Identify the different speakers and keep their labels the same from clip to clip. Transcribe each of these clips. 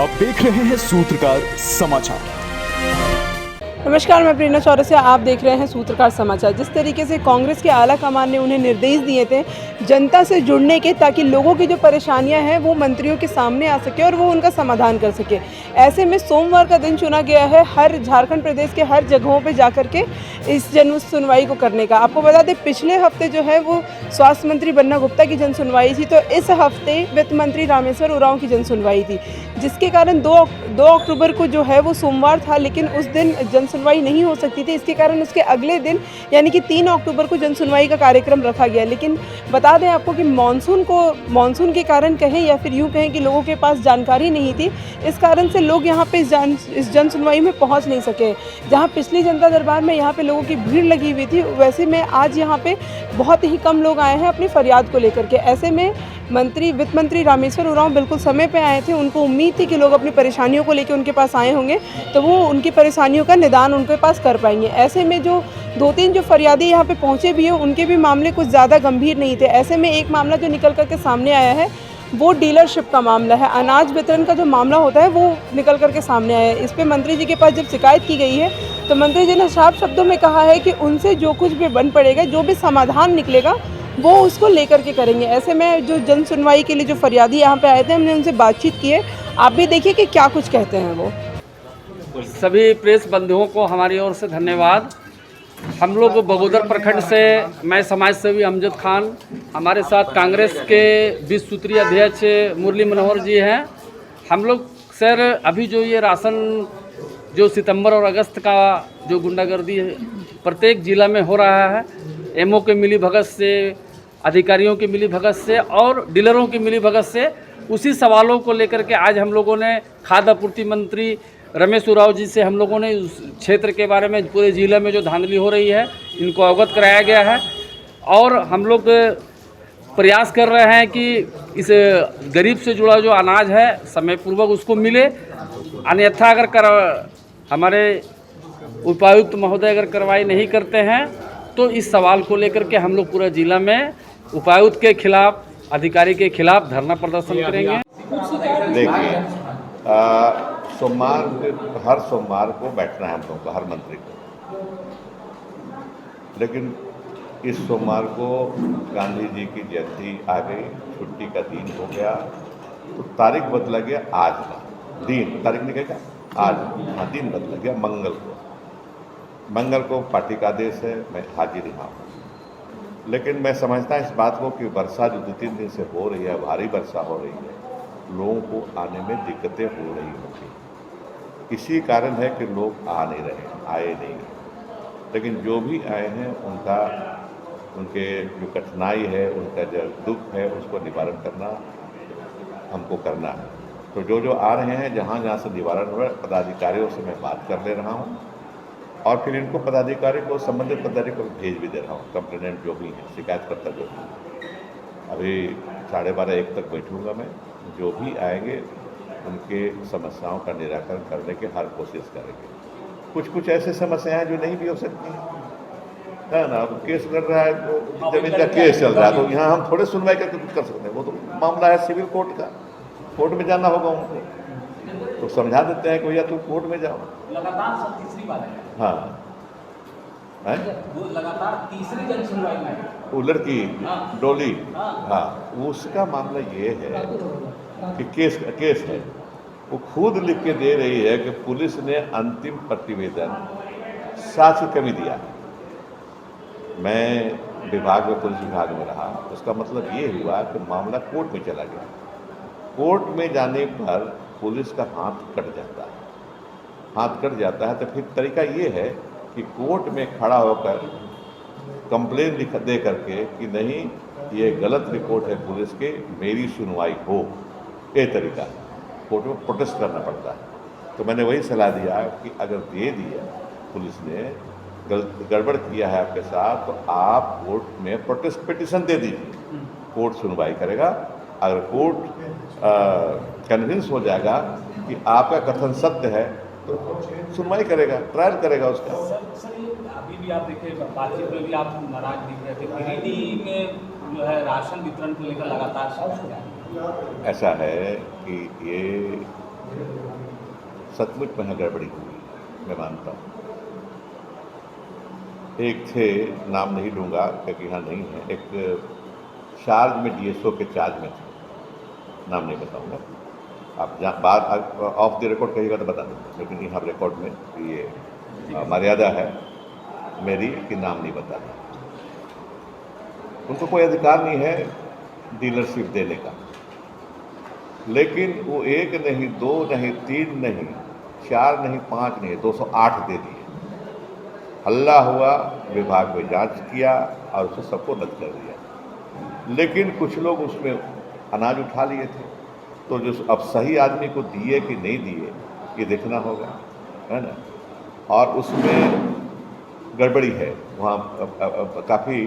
Speaker 1: आप देख रहे हैं सूत्रकार समाचार।
Speaker 2: नमस्कार, मैं प्रेरणा चौरसिया, आप देख रहे हैं सूत्रकार समाचार। जिस तरीके से कांग्रेस के आला कमान ने उन्हें निर्देश दिए थे जनता से जुड़ने के, ताकि लोगों की जो परेशानियां हैं वो मंत्रियों के सामने आ सके और वो उनका समाधान कर सके, ऐसे में सोमवार का दिन चुना गया है हर झारखंड प्रदेश के हर जगहों पे जाकर के इस जन सुनवाई को करने का। आपको बता दें, पिछले हफ्ते जो है वो स्वास्थ्य मंत्री बन्ना गुप्ता की जन सुनवाई थी, तो इस हफ्ते वित्त मंत्री रामेश्वर उरांव की जन सुनवाई थी, जिसके कारण 2 अक्टूबर को जो है वो सोमवार था, लेकिन उस दिन जन सुनवाई नहीं हो सकती थी। इसके कारण उसके अगले दिन यानी कि 3 अक्टूबर को जन सुनवाई का कार्यक्रम रखा गया। लेकिन बता दें आपको कि मानसून के कारण कहें या फिर यूँ कहें कि लोगों के पास जानकारी नहीं थी, इस कारण से लोग यहाँ पे इस जन सुनवाई में पहुँच नहीं सके। जहाँ पिछली जनता दरबार में यहाँ पे लोगों की भीड़ लगी हुई थी, वैसे में आज यहाँ पे बहुत ही कम लोग आए हैं अपनी फरियाद को लेकर के। ऐसे में वित्त मंत्री रामेश्वर उरांव बिल्कुल समय पे आए थे। उनको उम्मीद थी कि लोग अपनी परेशानियों को लेकर उनके पास आए होंगे, तो वो उनकी परेशानियों का निदान उनके पास कर पाएंगे। ऐसे में जो 2-3 जो फरियादी यहाँ पे पहुँचे भी हैं, उनके भी मामले कुछ ज़्यादा गंभीर नहीं थे। ऐसे में एक मामला जो निकल करके सामने आया है वो डीलरशिप का मामला है। अनाज वितरण का जो मामला होता है वो निकल करके सामने आया है। इस पर मंत्री जी के पास जब शिकायत की गई है, तो मंत्री जी ने साफ शब्दों में कहा है कि उनसे जो कुछ भी बन पड़ेगा, जो भी समाधान निकलेगा वो उसको लेकर के करेंगे। ऐसे में जो जन सुनवाई के लिए जो फरियादी यहाँ पे आए थे, हमने उनसे बातचीत की है। आप भी देखिए कि क्या कुछ कहते हैं वो।
Speaker 3: सभी प्रेस बंधुओं को हमारी ओर से धन्यवाद। हम लोग बगोदर प्रखंड से, मैं समाज सेवी अमजद खान, हमारे साथ कांग्रेस के 20 सूत्रीय अध्यक्ष मुरली मनोहर जी हैं। हम लोग सर अभी जो ये राशन जो सितंबर और अगस्त का जो गुंडागर्दी प्रत्येक जिला में हो रहा है, एमओ के मिली भगत से, अधिकारियों की मिली भगत से और डीलरों की मिली भगत से, उसी सवालों को लेकर के आज हम लोगों ने खाद्य आपूर्ति मंत्री रमेश उरांव जी से हम लोगों ने उस क्षेत्र के बारे में, पूरे ज़िले में जो धांधली हो रही है, इनको अवगत कराया गया है। और हम लोग प्रयास कर रहे हैं कि इस गरीब से जुड़ा जो अनाज है समय पूर्वक उसको मिले। अन्यथा अगर हमारे उपायुक्त महोदय अगर कार्रवाई नहीं करते हैं, तो इस सवाल को लेकर के हम लोग पूरा ज़िला में उपायुक्त के खिलाफ, अधिकारी के खिलाफ धरना प्रदर्शन करेंगे।
Speaker 4: देखिए, हर सोमवार को बैठना है हम लोग को, हर मंत्री को, लेकिन इस सोमवार को गांधी जी की जयंती आ गई, छुट्टी का दिन हो गया, तो तारीख बदला गया आज का दिन, तारीख नहीं कहेगा आज, हाँ दिन बदला गया मंगल को पार्टी का आदेश है, मैं हाजिर रहा हूँ। लेकिन मैं समझता इस बात को कि वर्षा जो 2-3 दिन से हो रही है, भारी वर्षा हो रही है, लोगों को आने में दिक्कतें हो रही होंगी। इसी कारण है कि लोग आए नहीं। लेकिन जो भी आए हैं उनके जो कठिनाई है, उनका जो दुख है, उसको निवारण करना हमको करना है। तो जो आ रहे हैं, जहाँ से निवारण हो रहा है, पदाधिकारियों से मैं बात कर ले रहा हूँ और फिर इनको पदाधिकारी को, संबंधित पदाधिकारी को भेज भी दे रहा हूँ। कंप्लेनेंट जो भी है, शिकायतकर्ता जो भी है, अभी 12:30-1 तक बैठूंगा मैं। जो भी आएंगे उनके समस्याओं का निराकरण करने की हर कोशिश करेंगे। कुछ ऐसे समस्याएं जो नहीं भी हो सकती है ना। अब केस लड़ रहा है, तो जमीन का केस चल रहा है, तो यहाँ हम थोड़े सुनवाई करके कुछ कर सकते हैं। वो तो मामला है सिविल कोर्ट का, कोर्ट में जाना होगा उनको, तो समझा देते हैं कि भैया तुम कोर्ट में जाओ।
Speaker 5: लगातार सब तीसरी बार है।
Speaker 4: हाँ
Speaker 5: वो लगातार तीसरी जन सुनवाई में
Speaker 4: वो लड़की डोली,
Speaker 5: हाँ,
Speaker 4: उसका मामला ये है कि केस है, वो खुद लिख के दे रही है कि पुलिस ने अंतिम प्रतिवेदन साक्ष्य कमी दिया। मैं पुलिस विभाग में रहा, उसका मतलब ये हुआ कि मामला कोर्ट में चला गया। कोर्ट में जाने पर पुलिस का हाथ कट जाता है, तो फिर तरीका ये है कि कोर्ट में खड़ा होकर कंप्लेन दे करके कि नहीं ये गलत रिपोर्ट है पुलिस के, मेरी सुनवाई हो, ये तरीका है। कोर्ट में प्रोटेस्ट करना पड़ता है। तो मैंने वही सलाह दिया कि अगर दे दिया पुलिस ने, गड़बड़ किया है आपके साथ, तो आप कोर्ट में प्रोटेस्ट पिटीशन दे दीजिए, कोर्ट सुनवाई करेगा। अगर कोर्ट कन्विंस हो जाएगा कि आपका कथन सत्य है, तो सुनवाई करेगा, ट्रायल करेगा उसका।
Speaker 5: सर अभी भी आप देखिए, बातचीत में भी आप नाराज दिख रहे थे। गिरिडीह में जो है राशन वितरण को लेकर लगातार
Speaker 4: ऐसा है कि ये सचमुच में यहाँ गड़बड़ी हुई, मैं मानता हूँ। एक थे, नाम नहीं लूँगा क्योंकि यहाँ नहीं है, एक चार्ज में DSO के चार्ज में थे, नाम नहीं बताऊँगा। आप जहाँ बात ऑफ द रिकॉर्ड कहिएगा तो बता दूँगा, लेकिन यहाँ रिकॉर्ड में ये मर्यादा है मेरी कि नाम नहीं बताना। उनको कोई अधिकार नहीं है डीलरशिप देने का, लेकिन वो 1 नहीं, 2 नहीं, 3 नहीं, 4 नहीं, 5 नहीं, 208 दे दिए। हल्ला हुआ, विभाग में जांच किया और उसे सबको रद्द कर दिया। लेकिन कुछ लोग उसमें अनाज उठा लिए थे, तो जो अब सही आदमी को दिए कि नहीं दिए ये देखना होगा, है ना। और उसमें गड़बड़ी है, वहाँ काफ़ी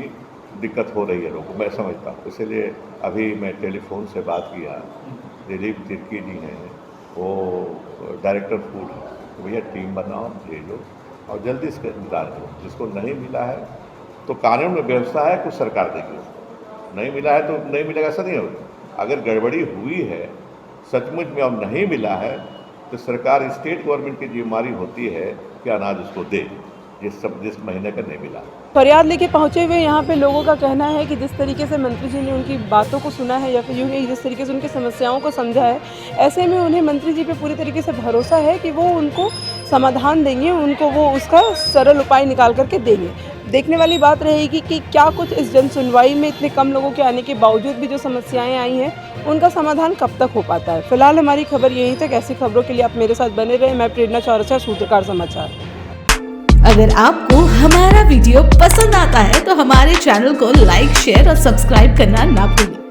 Speaker 4: दिक्कत हो रही है लोगों को, मैं समझता हूँ। इसलिए अभी मैं टेलीफोन से बात किया, दिलीप तिर्की जी हैं, वो डायरेक्टर फूड है, तो भैया टीम बनाओ, भेजो और जल्दी इसका इंतजार करो। जिसको नहीं मिला है तो कानून में व्यवस्था है, कुछ सरकार देगी उसको, नहीं मिला है तो नहीं मिलेगा, ऐसा नहीं होगा। अगर गड़बड़ी हुई है सचमुच में और नहीं मिला है तो सरकार, स्टेट गवर्नमेंट की जिम्मेदारी होती है कि अनाज उसको दे जिस महीने का नहीं मिला।
Speaker 2: फरियाद लेके पहुंचे हुए यहाँ पे लोगों का कहना है कि जिस तरीके से मंत्री जी ने उनकी बातों को सुना है या फिर यूँ ही जिस तरीके से उनकी समस्याओं को समझा है, ऐसे में उन्हें मंत्री जी पे पूरी तरीके से भरोसा है कि वो उनको समाधान देंगे, उनको वो उसका सरल उपाय निकाल करके देंगे। देखने वाली बात रहेगी कि क्या कुछ इस जन सुनवाई में इतने कम लोगों के आने के बावजूद भी जो समस्याएं आई हैं उनका समाधान कब तक हो पाता है। फिलहाल हमारी खबर यहीं तक। ऐसी खबरों के लिए आप मेरे साथ बने रहें। मैं प्रेरणा चौरसिया, सूत्रकार समाचार।
Speaker 6: अगर आपको हमारा वीडियो पसंद आता है तो हमारे चैनल को लाइक, शेयर और सब्सक्राइब करना ना भूलें।